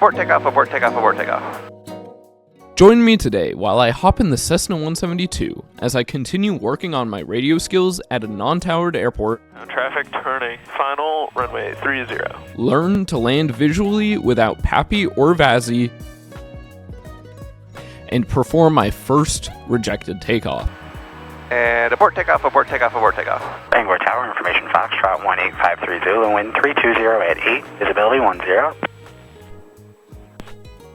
Abort takeoff, abort takeoff, abort takeoff. Join me today while I hop in the Cessna 172 as I continue working on my radio skills at a non-towered airport. Traffic turning, final, runway 30. Learn to land visually without Pappy or Vazzy, and perform my first rejected takeoff. And abort takeoff, abort takeoff, abort takeoff. Bangor Tower, information Foxtrot 1853 Zulu, wind 320 at 8, visibility 10.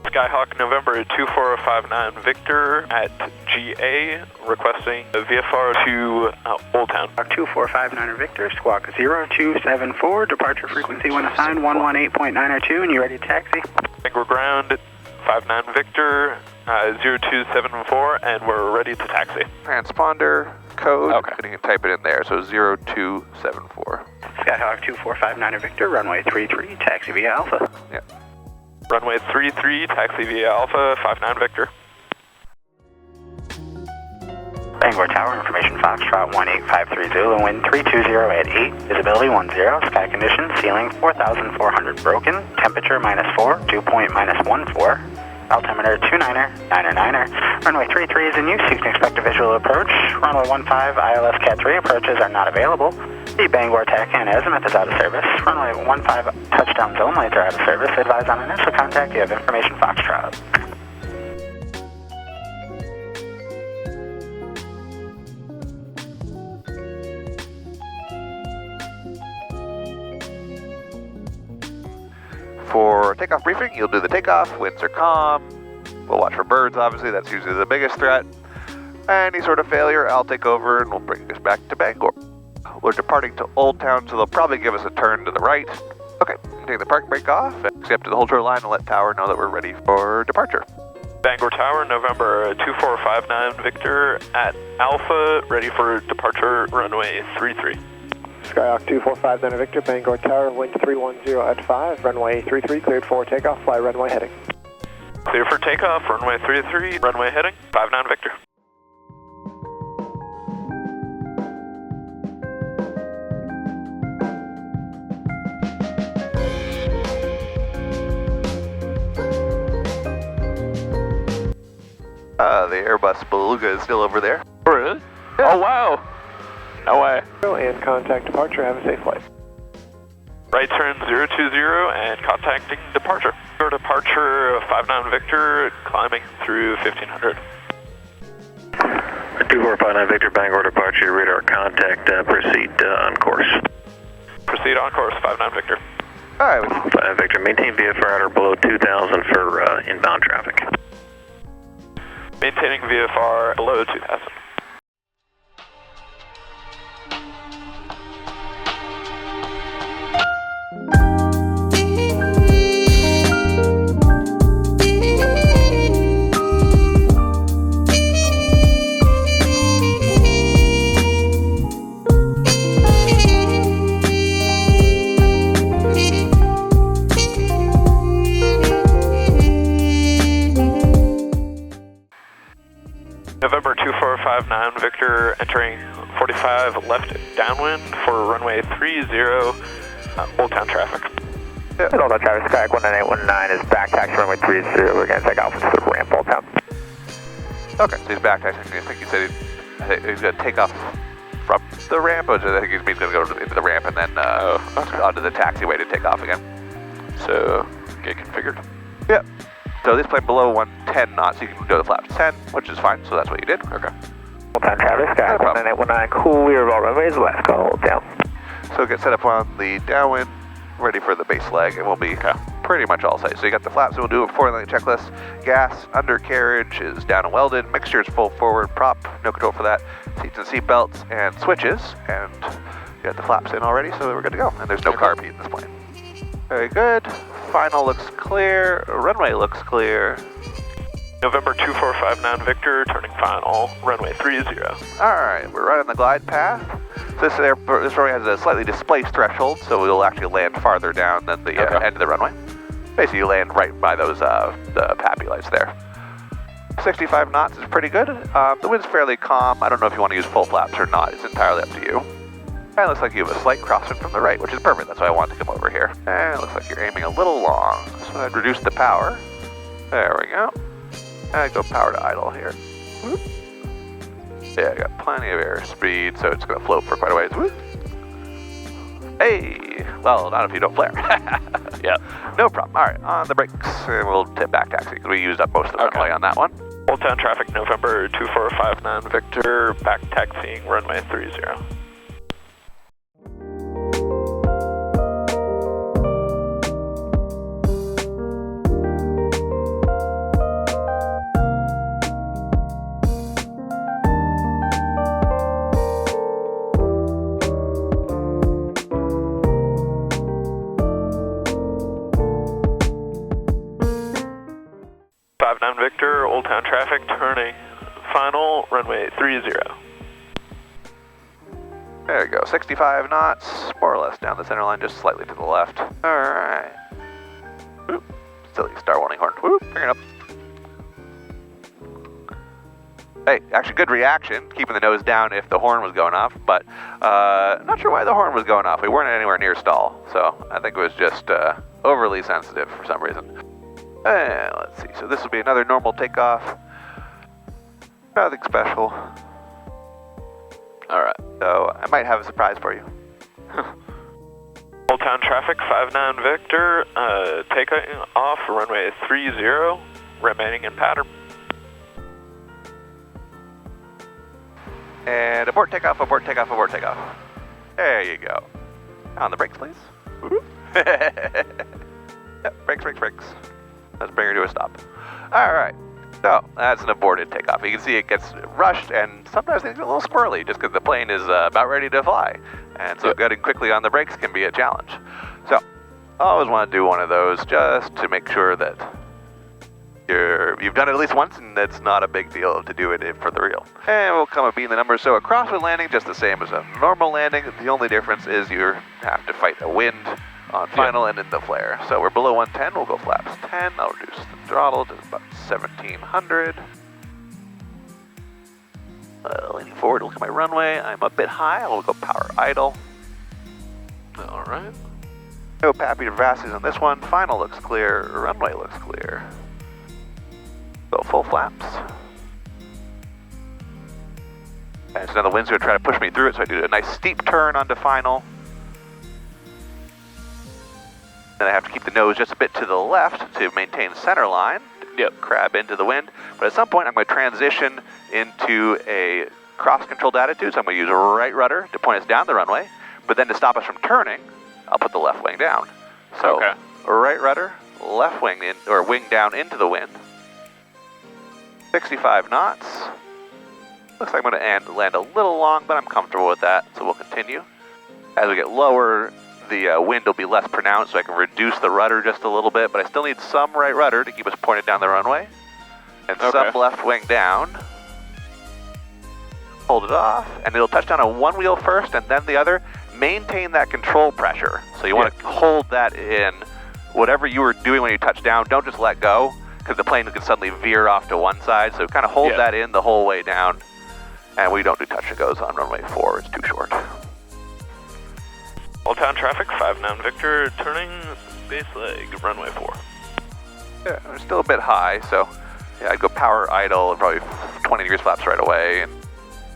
Skyhawk November 2459 Victor at GA, requesting a VFR to Old Town. 2459 Victor, squawk 0274, departure frequency when assigned 118.902, and you ready to taxi? Bangor ground 59 Victor, 0274, and we're ready to taxi. Transponder code, Okay. and you can type it in there, so 0274. Skyhawk 2459 Victor, runway 33, taxi via Alpha. Yeah. Runway 33, taxi via Alpha, 59 Victor. Bangor Tower, information Foxtrot 1853 Zulu, wind 320 at 8, visibility 10, sky conditions, ceiling 4,400 broken, temperature -4, dew point -14, altimeter 29er, runway 33 is in use, you can expect a visual approach, runway 15, ILS Cat 3 approaches are not available, the Bangor TAC and Azimuth is out of service, runway 15 touchdown zone lights are out of service, advise on initial contact, you have information Foxtrot. For takeoff briefing, you'll do the takeoff, winds are calm, we'll watch for birds, obviously, that's usually the biggest threat. Any sort of failure, I'll take over and we'll bring us back to Bangor. We're departing to Old Town, so they'll probably give us a turn to the right. Okay, take the park brake off, accept to the hold short line and let Tower know that we're ready for departure. Bangor Tower, November 2459 Victor at Alpha, ready for departure, runway 33. Skyhawk 2459 Victor, Bangor Tower, wind 310 at 5, runway 33, cleared for takeoff, fly runway heading. Clear for takeoff, runway 33, runway heading, 59 Victor. The Airbus Beluga is still over there. Oh, really? Yeah. Oh, wow. No way. And contact departure, have a safe flight. Right turn 020 and contacting departure. For departure 59 Victor, climbing through 1500. 2459 Victor, Bangor departure, radar contact, proceed on course. Proceed on course, 59 Victor. All right. 59 Victor, maintain VFR at or below 2,000 for inbound traffic. Maintaining VFR below 2000. November 2459 Victor, entering 45 left downwind for runway 30, Old Town traffic. Old Town traffic, Skyhawk 19819 is back taxi runway 30, we're going to take off to the ramp, Old Town. Okay, so he's back taxiing. I think he said he's going to take off from the ramp, or I think he's going to go into the ramp and then onto the taxiway to take off again. So, get configured. Yep. So this plane below 110 knots, you can go to flaps 10, which is fine, so that's what you did. Okay. Old Town traffic, Skyhawk 19819, clear of all runways, left call, Old Town. So get set up on the downwind, ready for the base leg, and we'll be pretty much all set. So you got the flaps, and we'll do a 4-lane checklist. Gas, undercarriage is down and welded. Mixture is full forward, prop, no control for that. Seats and seat belts and switches, and you got the flaps in already, so we're good to go. And there's no carb heat in this plane. Very good. Final looks clear. Runway looks clear. November 2459 Victor, turning final, runway 30. Alright, we're right on the glide path. This runway has a slightly displaced threshold, so we'll actually land farther down than the end of the runway. Basically, you land right by those the Pappy lights there. 65 knots is pretty good. The wind's fairly calm. I don't know if you want to use full flaps or not. It's entirely up to you. And it looks like you have a slight crosswind from the right, which is perfect. That's why I wanted to come over here. And it looks like you're aiming a little long. So I'd reduce the power. There we go. And go power to idle here. Whoop. Yeah, I got plenty of airspeed, so it's going to float for quite a ways. Whoop. Hey! Well, not if you don't flare. Yeah. No problem. All right, on the brakes, and we'll tip back taxi because we used up most of the runway on that one. Old Town traffic, November 2459 Victor, back taxiing runway 30. 59 Victor, Old Town traffic, turning final, runway 30. There you go, 65 knots, more or less down the center line, just slightly to the left. All right. Whoop. Silly star warning horn. Whoop, bring it up. Hey, actually good reaction, keeping the nose down if the horn was going off, but not sure why the horn was going off. We weren't anywhere near stall, so I think it was just overly sensitive for some reason. And let's see, so this will be another normal takeoff. Nothing special. All right. So I might have a surprise for you. Old Town traffic, 59 Victor, taking off runway 30, remaining in pattern. And abort takeoff, abort takeoff, abort takeoff. There you go. On the brakes, please. Yep, brakes, brakes, brakes. Let's bring her to a stop. All right. So that's an aborted takeoff. You can see it gets rushed, and sometimes things get a little squirrely just because the plane is about ready to fly. And so getting quickly on the brakes can be a challenge. So I always want to do one of those just to make sure that you've done it at least once, and it's not a big deal to do it for the real. And we'll come up being the numbers. So a crosswind landing, just the same as a normal landing. The only difference is you have to fight a wind on final and in the flare. So we're below 110, we'll go flaps 10. I'll reduce the throttle to about 1700. Leaning forward, look at my runway. I'm a bit high, I'll go power idle. All right. No pappy Vassies on this one. Final looks clear, runway looks clear. Go full flaps. And so now the wind's gonna try to push me through it, so I do a nice steep turn onto final. Then I have to keep the nose just a bit to the left to maintain center line. Yep, crab into the wind. But at some point I'm going to transition into a cross-controlled attitude, so I'm going to use a right rudder to point us down the runway, but then to stop us from turning, I'll put the left wing down. So right rudder, left wing in, or wing down into the wind. 65 knots. Looks like I'm going to land a little long, but I'm comfortable with that, so we'll continue. As we get lower, the wind will be less pronounced, so I can reduce the rudder just a little bit, but I still need some right rudder to keep us pointed down the runway. And some left wing down. Hold it off, and it'll touch down on one wheel first and then the other. Maintain that control pressure. So you want to hold that in. Whatever you were doing when you touch down, don't just let go, because the plane can suddenly veer off to one side. So kind of hold that in the whole way down. And we don't do touch and goes on runway 4, it's too short. Old Town traffic, 59 Victor, turning base leg, runway 4. Yeah, we're still a bit high, so yeah, I'd go power idle and probably 20 degrees flaps right away. And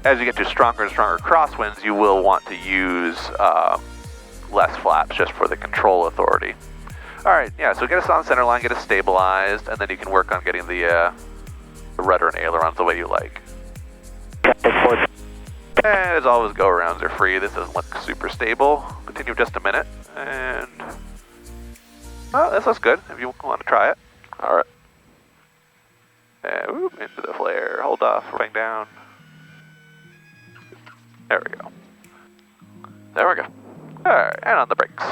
as you get to stronger and stronger crosswinds, you will want to use less flaps just for the control authority. All right, yeah, so get us on center line, get us stabilized, and then you can work on getting the rudder and ailerons the way you like. And as always, go-arounds are free. This doesn't look super stable. Continue just a minute, and oh, this looks good if you want to try it. All right. And whoop, into the flare. Hold off, bring down. There we go. There we go. All right, and on the brakes.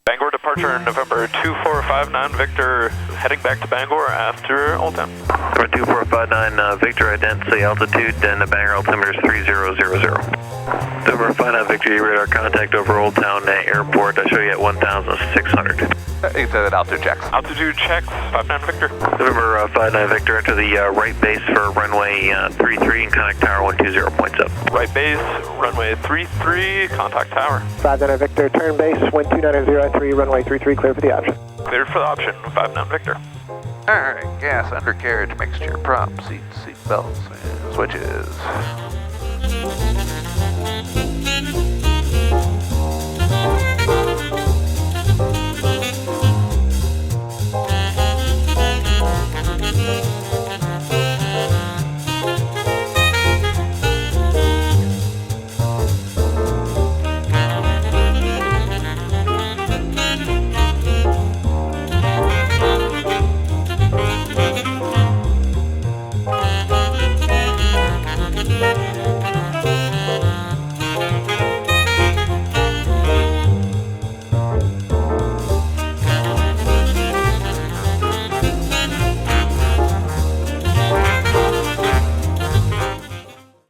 Bangor departure, November 2459 Victor, heading back to Bangor after Old Town. Number 2459 Victor, identity altitude, and the Bangor altimeter is 3000. Number 59 Victor, radar contact over Old Town Airport. I show you at 1,600. You can say that altitude checks. Altitude checks, 59 Victor. November 59 Victor, enter the right base for runway 33 and contact tower 120, points up. Right base, runway 33, contact tower. 59 Victor, turn base, wind 290 at 3, runway 33, clear for the option. Cleared for the option, 59 Victor. Alright, gas, undercarriage, mixture, prop, seat belts, and switches.